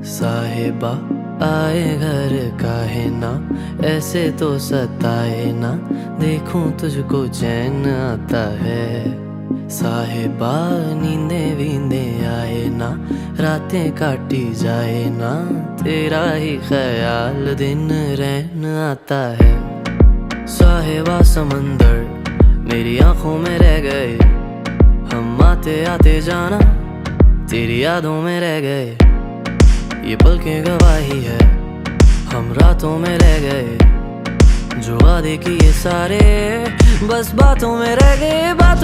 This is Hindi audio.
साहिबा आए घर काहे ना, ऐसे तो सताए ना, देखूं तुझको चैन आता है। साहिबा नींदे वींदे आए ना, रातें काटी जाए ना, तेरा ही ख्याल दिन रहन आता है। साहिबा समंदर मेरी आंखों में रह गए, हम आते आते जाना तेरी यादों में रह गए। ये पल की गवाही है, हम रातों में रह गए, जो वादे किए सारे बस बातों में रह गए। बातों